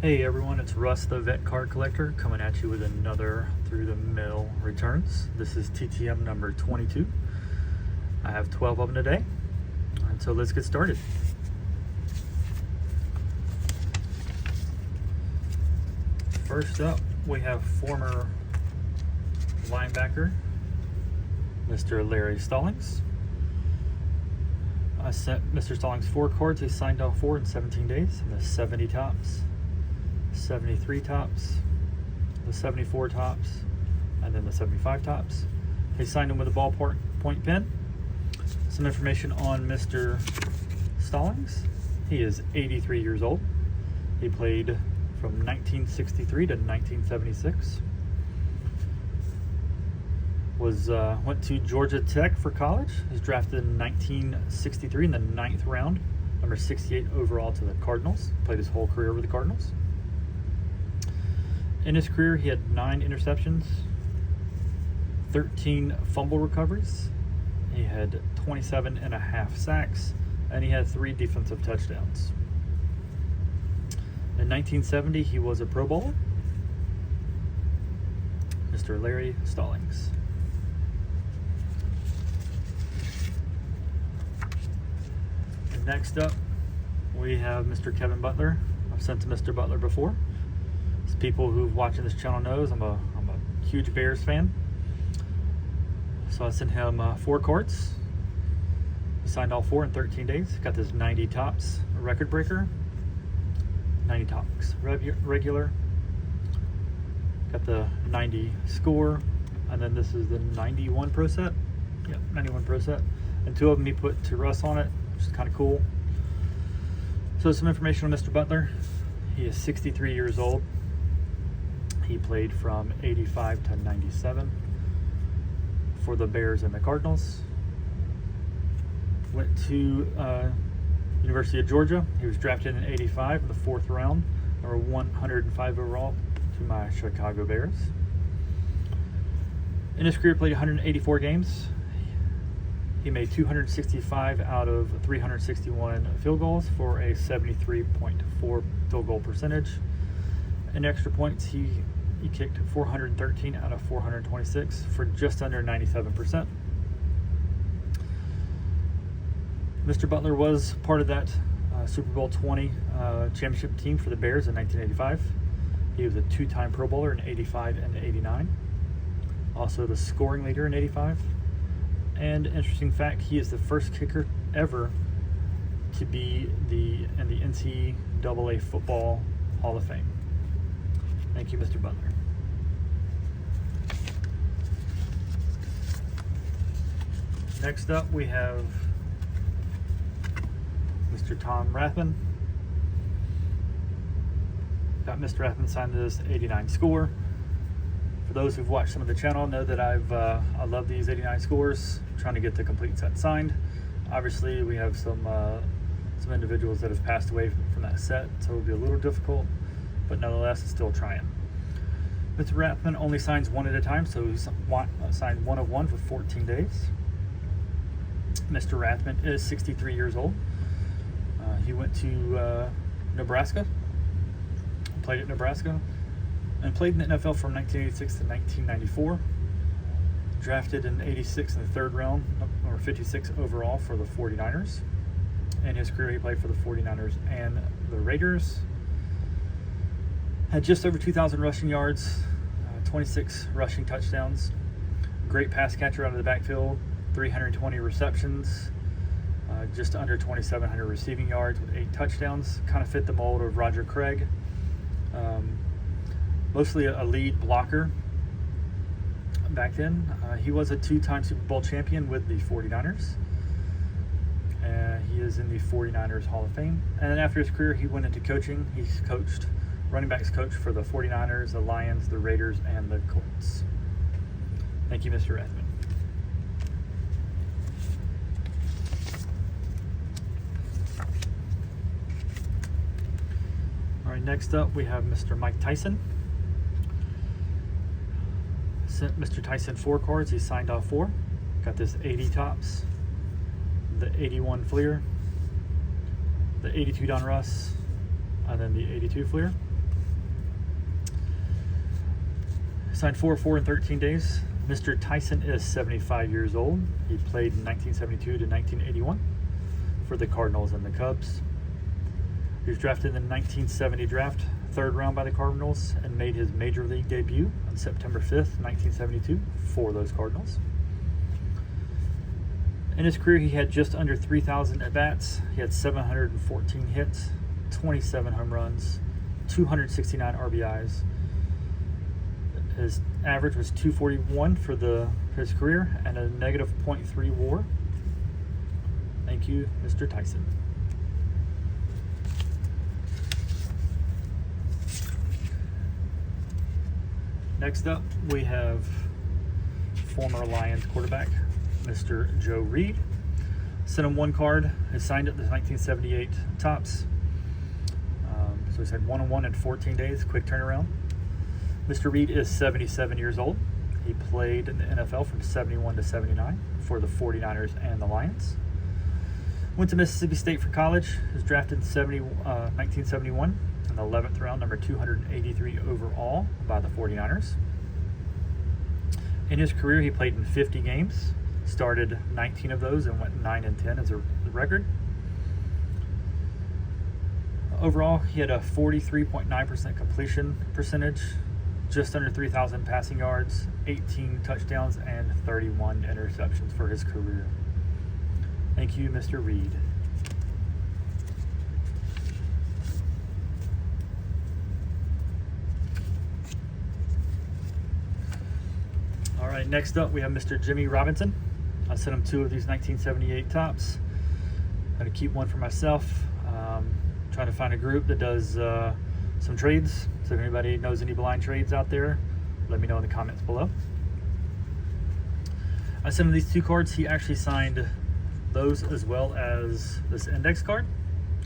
Hey everyone, it's Russ the Vet Card Collector coming at you with another Through the Mail returns. This is TTM number 22. I have 12 of them today, and so let's get started. First up, we have former linebacker Mr. Larry Stallings. I sent Mr. Stallings 4 cards. He signed off 4 in 17 days, and the 70 tops, 73 tops, the 74 tops, and then the 75 tops. He signed them with a ballpoint pen. Some information on Mr. Stallings. He is 83 years old. He played from 1963 to 1976. Went to Georgia Tech for college. He was drafted in 1963 in the 9th round, number 68 overall to the Cardinals. Played his whole career with the Cardinals. In his career, he had 9 interceptions, 13 fumble recoveries. He had 27.5 sacks, and he had 3 defensive touchdowns. In 1970, he was a Pro Bowler. Mr. Larry Stallings. And next up, we have Mr. Kevin Butler. I've sent to Mr. Butler before. As people who've watching this channel knows, I'm a huge Bears fan. So I sent him 4 cards. He signed all 4 in 13 days. Got this 90 tops record breaker, 90 tops regular. Got the 90 score, and then this is the 91 pro set. Yep, 91 pro set. And 2 of them he put to Russ on it, which is kind of cool. So some information on Mr. Butler. He is 63 years old. He played from 85 to 97 for the Bears and the Cardinals. Went to University of Georgia. He was drafted in 85 in the 4th round, number 105 overall to my Chicago Bears. In his career, played 184 games. He made 265 out of 361 field goals for a 73.4 field goal percentage. In extra points, he kicked 413 out of 426 for just under 97%. Mr. Butler was part of that Super Bowl 20 championship team for the Bears in 1985. He was a 2-time Pro Bowler in 85 and 89. Also the scoring leader in 85. And interesting fact, he is the first kicker ever to be in the NCAA Football Hall of Fame. Thank you, Mr. Butler. Next up, we have Mr. Tom Rathman. Got Mr. Rathman signed this 89 score. For those who've watched some of the channel, know that I love these 89 scores. I'm trying to get the complete set signed. Obviously, we have some individuals that have passed away from that set, so it'll be a little difficult, but nonetheless, it's still trying. Mr. Rathman only signs 1 at a time, so he's signed 1 of 1 for 14 days. Mr. Rathman is 63 years old. He went to Nebraska, played at Nebraska, and played in the NFL from 1986 to 1994. Drafted in 86 in the 3rd round, number 56 overall for the 49ers. In his career, he played for the 49ers and the Raiders. Had just over 2,000 rushing yards, 26 rushing touchdowns. Great pass catcher out of the backfield, 320 receptions, just under 2,700 receiving yards with 8 touchdowns. Kind of fit the mold of Roger Craig. Mostly a lead blocker back then. He was a 2-time Super Bowl champion with the 49ers. He is in the 49ers Hall of Fame. And then after his career, he went into coaching. He's coached, running backs coach for the 49ers, the Lions, the Raiders, and the Colts. Thank you, Mr. Rathman. All right, next up we have Mr. Mike Tyson. Sent Mr. Tyson 4 cards. He signed off 4. Got this 80 tops, the 81 Fleer, the 82 Don Russ, and then the 82 Fleer. Signed 4 of 4 in 13 days. Mr. Tyson is 75 years old. He played in 1972 to 1981 for the Cardinals and the Cubs. He was drafted in the 1970 draft, third round by the Cardinals, and made his major league debut on September 5th, 1972 for those Cardinals. In his career, he had just under 3,000 at-bats. He had 714 hits, 27 home runs, 269 RBIs. His average was .241 for his career and a negative .3 WAR. Thank you, Mr. Tyson. Next up, we have former Lions quarterback, Mr. Joe Reed. Sent him one card. He signed it the 1978 Topps. So he said 1-1 in 14 days, quick turnaround. Mr. Reed is 77 years old. He played in the NFL from 71 to 79 for the 49ers and the Lions. Went to Mississippi State for college. He was drafted in 1971 in the 11th round, number 283 overall by the 49ers. In his career, he played in 50 games, started 19 of those, and went 9-10 as a record. Overall, he had a 43.9% completion percentage, just under 3,000 passing yards, 18 touchdowns, and 31 interceptions for his career. Thank you, Mr. Reed. All right, next up we have Mr. Jimmy Robinson. I sent him 2 of these 1978 Topps. I'm going to keep one for myself. Trying to find a group that does some trades. So if anybody knows any blind trades out there, let me know in the comments below. I sent him these 2 cards. He actually signed those as well as this index card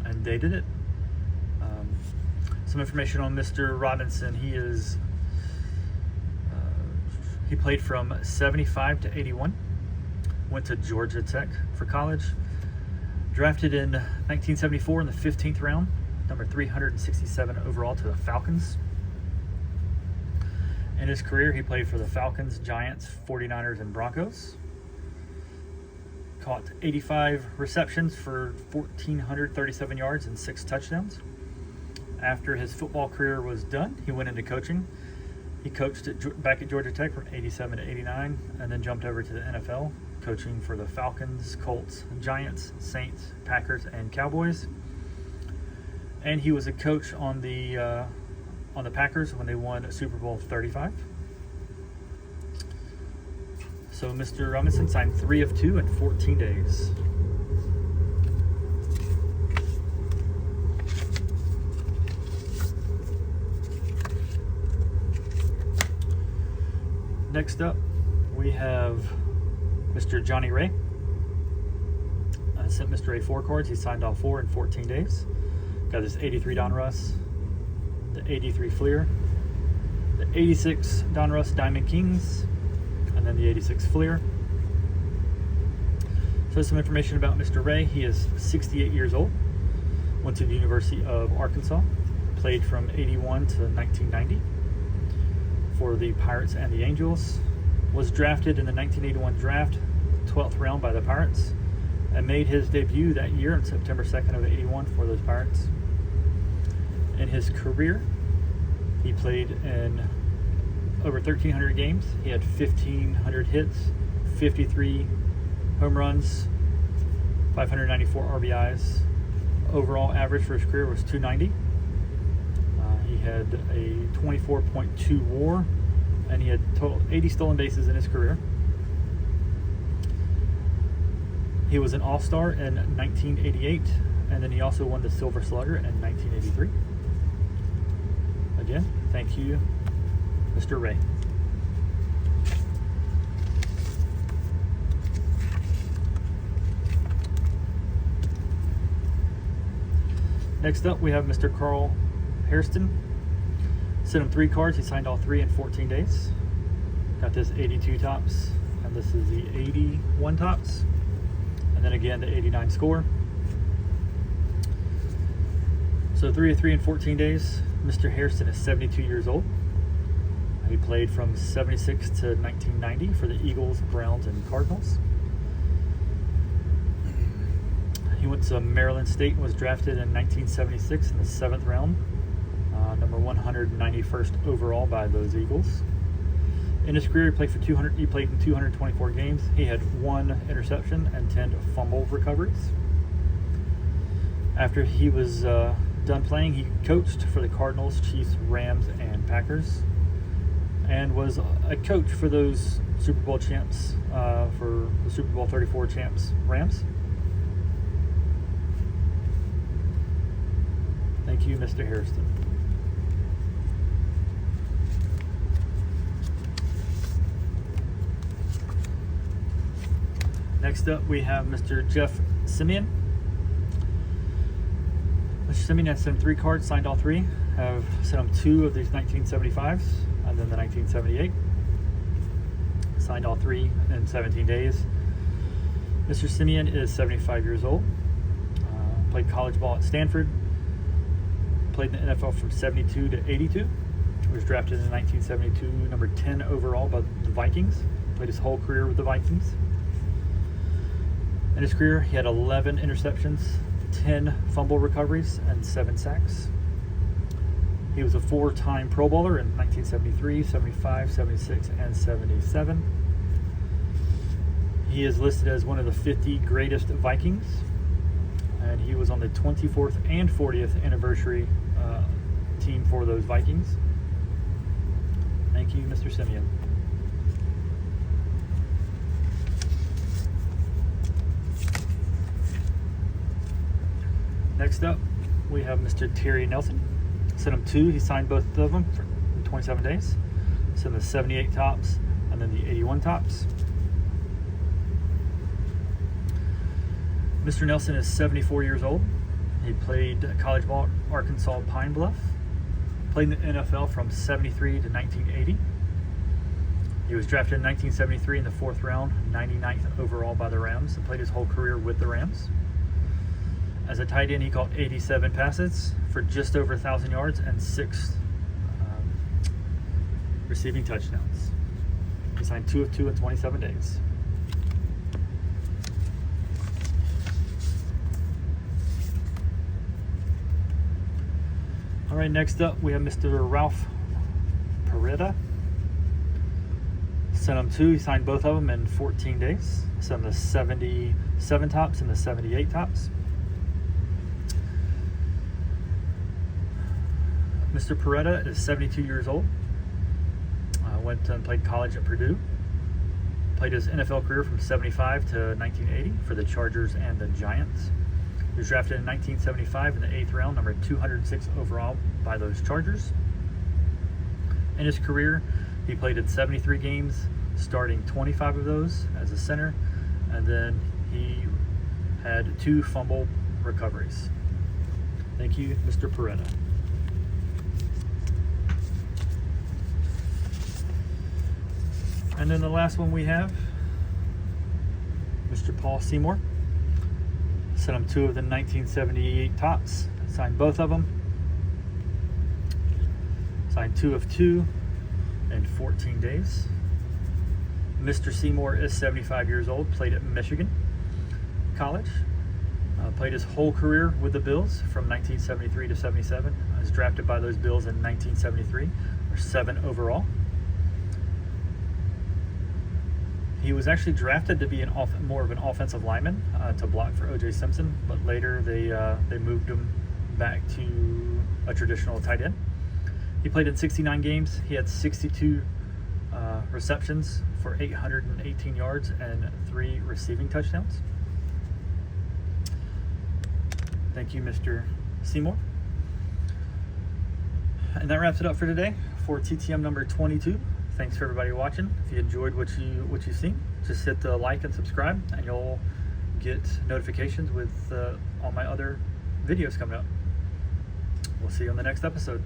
and dated it. Some information on Mr. Robinson. He played from 75 to 81. Went to Georgia Tech for college. Drafted in 1974 in the 15th round, number 367 overall to the Falcons. In his career, he played for the Falcons, Giants, 49ers, and Broncos. Caught 85 receptions for 1,437 yards and 6 touchdowns. After his football career was done, he went into coaching. He coached back at Georgia Tech from 87 to 89 and then jumped over to the NFL, coaching for the Falcons, Colts, Giants, Saints, Packers, and Cowboys. And he was a coach on the Packers when they won Super Bowl 35. So Mr. Robinson signed 3 of 2 in 14 days. Next up, we have Mr. Johnny Ray. I sent Mr. Ray 4 cards. He signed all 4 in 14 days. Got this 83 Donruss, the 83 Fleer, the 86 Donruss Diamond Kings, and then the 86 Fleer. So some information about Mr. Ray. He is 68 years old. Went to the University of Arkansas. Played from 81 to 1990 for the Pirates and the Angels. Was drafted in the 1981 draft, 12th round by the Pirates, and made his debut that year on September 2nd of 81 for those Pirates. In his career, he played in over 1,300 games. He had 1,500 hits, 53 home runs, 594 RBIs. Overall average for his career was .290. He had a 24.2 WAR, and he had total 80 stolen bases in his career. He was an All-Star in 1988, and then he also won the Silver Slugger in 1983. Again, thank you, Mr. Ray. Next up, we have Mr. Carl Hairston. Sent him 3 cards. He signed all 3 in 14 days. Got this 82 Topps, and this is the 81 Topps, and then again the 89 score. So 3 of 3 in 14 days. Mr. Hairston is 72 years old. He played from 76 to 1990 for the Eagles, Browns, and Cardinals. He went to Maryland State and was drafted in 1976 in the 7th round, number 191st overall by those Eagles. In his career, he played in 224 games. He had 1 interception and 10 fumble recoveries. After he was done playing, he coached for the Cardinals, Chiefs, Rams, and Packers, and was a coach for those Super Bowl champs, for the Super Bowl 34 champs, Rams. Thank you, Mr. Hairston. Next up, we have Mr. Jeff Simeon. Mr. Simeon has sent 3 cards, signed all 3. Have sent him 2 of these 1975s, and then the 1978. Signed all 3 in 17 days. Mr. Simeon is 75 years old. Played college ball at Stanford. Played in the NFL from 72 to 82. Was drafted in 1972, number 10 overall by the Vikings. Played his whole career with the Vikings. In his career, he had 11 interceptions, 10 fumble recoveries, and 7 sacks. He was a 4-time Pro Bowler in 1973, 75, 76, and 77. He is listed as one of the 50 greatest Vikings, and he was on the 24th and 40th anniversary team for those Vikings. Thank you, Mr. Simeon. Next up, we have Mr. Terry Nelson. Sent him 2. He signed both of them in 27 days. Sent the 78 tops and then the 81 tops. Mr. Nelson is 74 years old. He played college ball at Arkansas Pine Bluff. Played in the NFL from 73 to 1980. He was drafted in 1973 in the 4th round, 99th overall by the Rams, and played his whole career with the Rams. As a tight end, he caught 87 passes for just over 1,000 yards and 6 receiving touchdowns. He signed 2 of 2 in 27 days. All right, next up, we have Mr. Ralph Peretta. Sent him 2. He signed both of them in 14 days. Sent him the 77 tops and the 78 tops. Mr. Peretta is 72 years old. Went and played college at Purdue. Played his NFL career from 75 to 1980 for the Chargers and the Giants. He was drafted in 1975 in the 8th round, number 206 overall by those Chargers. In his career, he played in 73 games, starting 25 of those as a center, and then he had 2 fumble recoveries. Thank you, Mr. Peretta. And then the last one we have, Mr. Paul Seymour. Sent him 2 of the 1978 tops. Signed both of them. Signed 2 of 2 in 14 days. Mr. Seymour is 75 years old. Played at Michigan College. Played his whole career with the Bills from 1973 to 77. Was drafted by those Bills in 1973, or 7 overall. He was actually drafted to be more of an offensive lineman to block for O.J. Simpson, but later they moved him back to a traditional tight end. He played in 69 games. He had 62 receptions for 818 yards and 3 receiving touchdowns. Thank you, Mr. Seymour. And that wraps it up for today for TTM number 22. Thanks for everybody watching. If you enjoyed what you've seen, just hit the like and subscribe, and you'll get notifications with all my other videos coming up. We'll see you on the next episode.